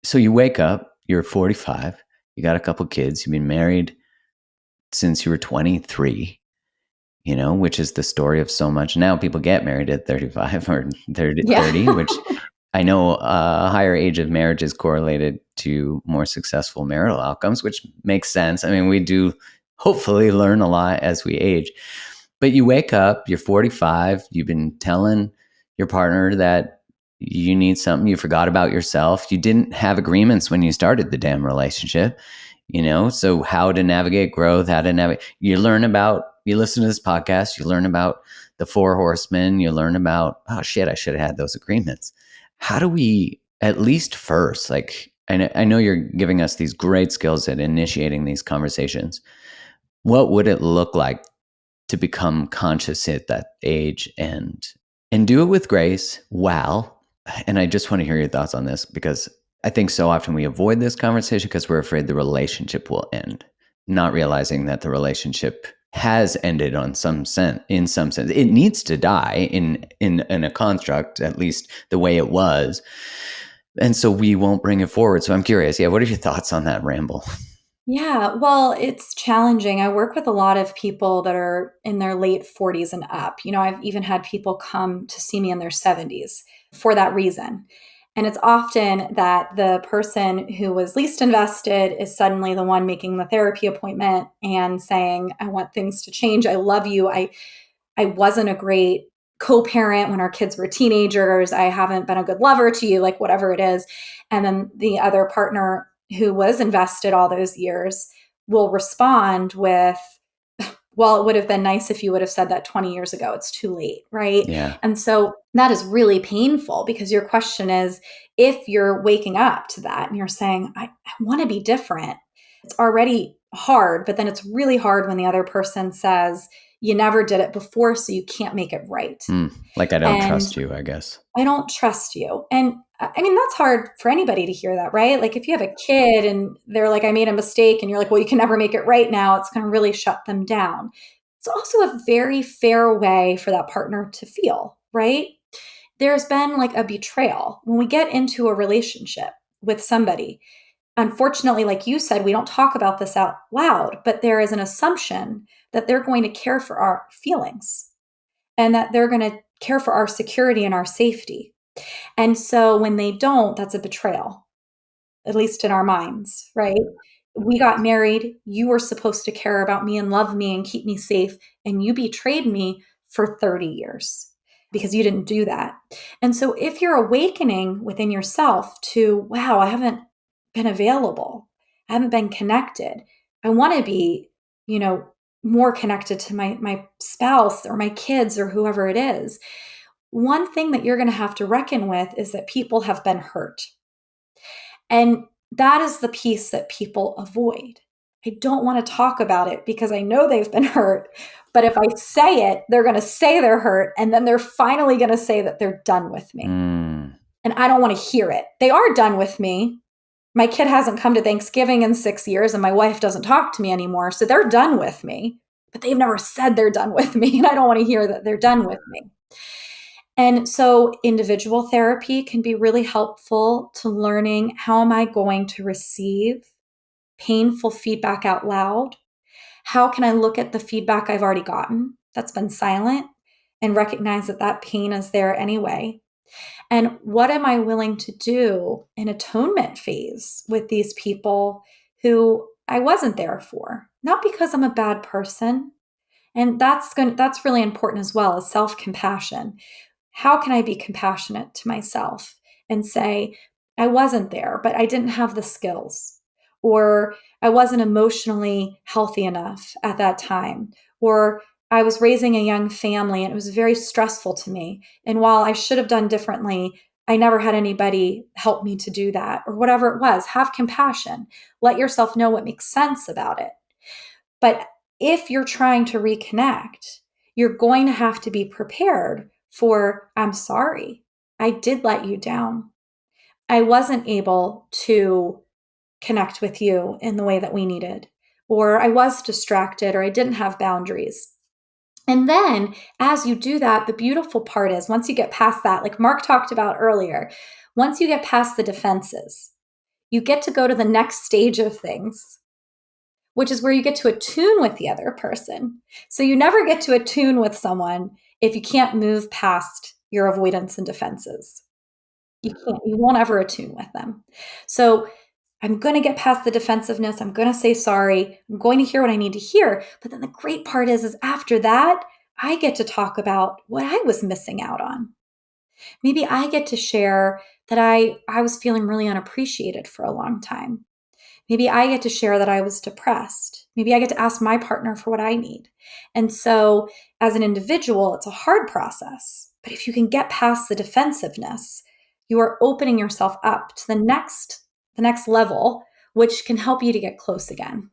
So you wake up, you're 45, you got a couple kids, you've been married since you were 23, which is the story of so much. Now people get married at 35 or 30, Yeah. which I know a higher age of marriage is correlated to more successful marital outcomes, which makes sense. I mean, we do hopefully learn a lot as we age. But you wake up, you're 45, you've been telling your partner that you need something, you forgot about yourself. You didn't have agreements when you started the damn relationship, so how to navigate growth, how to navigate. You listen to this podcast, you learn about the four horsemen, you learn about, oh shit, I should have had those agreements. How do we, at least first, like, I know you're giving us these great skills at initiating these conversations. What would it look like to become conscious at that age and do it with grace? Wow. And I just want to hear your thoughts on this, because I think so often we avoid this conversation because we're afraid the relationship will end, not realizing that the relationship has ended in some sense. It needs to die in a construct, at least the way it was. And so we won't bring it forward. So I'm curious. Yeah. What are your thoughts on that ramble? Yeah, well, it's challenging. I work with a lot of people that are in their late 40s and up. I've even had people come to see me in their 70s for that reason. And it's often that the person who was least invested is suddenly the one making the therapy appointment and saying, I want things to change. I love you. I wasn't a great co-parent when our kids were teenagers. I haven't been a good lover to you, like whatever it is. And then the other partner who was invested all those years will respond with, well, it would have been nice if you would have said that 20 years ago. It's too late, right? Yeah. And so that is really painful, because your question is, if you're waking up to that and you're saying, I want to be different, it's already hard, but then it's really hard when the other person says, you never did it before, so you can't make it right. Like I don't And trust you, I guess. I don't trust you. And I mean, that's hard for anybody to hear that, right? Like if you have a kid and they're like, I made a mistake, and you're like, well, you can never make it right now, it's going to really shut them down. It's also a very fair way for that partner to feel, right? There's been like a betrayal. When we get into a relationship with somebody, unfortunately, like you said, we don't talk about this out loud, but there is an assumption that they're going to care for our feelings and that they're going to care for our security and our safety. And so when they don't, that's a betrayal, at least in our minds, right? We got married. You were supposed to care about me and love me and keep me safe. And you betrayed me for 30 years because you didn't do that. And so if you're awakening within yourself to, wow, I haven't been available, I haven't been connected, I want to be, more connected to my spouse or my kids or whoever it is. One thing that you're going to have to reckon with is that people have been hurt. And that is the piece that people avoid. I don't want to talk about it because I know they've been hurt. But if I say it, they're going to say they're hurt. And then they're finally going to say that they're done with me. And I don't want to hear it. They are done with me. My kid hasn't come to Thanksgiving in 6 years, and my wife doesn't talk to me anymore. So they're done with me. But they've never said they're done with me. And I don't want to hear that they're done with me. And so individual therapy can be really helpful to learning, how am I going to receive painful feedback out loud? How can I look at the feedback I've already gotten that's been silent and recognize that that pain is there anyway? And what am I willing to do in atonement phase with these people who I wasn't there for? Not because I'm a bad person. And that's really important as well, as self-compassion. How can I be compassionate to myself and say, I wasn't there, but I didn't have the skills, or I wasn't emotionally healthy enough at that time, or I was raising a young family and it was very stressful to me. And while I should have done differently, I never had anybody help me to do that, or whatever it was. Have compassion. Let yourself know what makes sense about it. But if you're trying to reconnect, you're going to have to be prepared for, I'm sorry, I did let you down. I wasn't able to connect with you in the way that we needed, or I was distracted, or I didn't have boundaries. And then as you do that, the beautiful part is, once you get past that, like Mark talked about earlier, once you get past the defenses, you get to go to the next stage of things, which is where you get to attune with the other person. So you never get to attune with someone if you can't move past your avoidance and defenses. You can't, you won't ever attune with them. So I'm going to get past the defensiveness. I'm going to say sorry. I'm going to hear what I need to hear. But then the great part is after that, I get to talk about what I was missing out on. Maybe I get to share that I was feeling really unappreciated for a long time. Maybe I get to share that I was depressed. Maybe I get to ask my partner for what I need. And so, as an individual, it's a hard process. But if you can get past the defensiveness, you are opening yourself up to the next level, which can help you to get close again.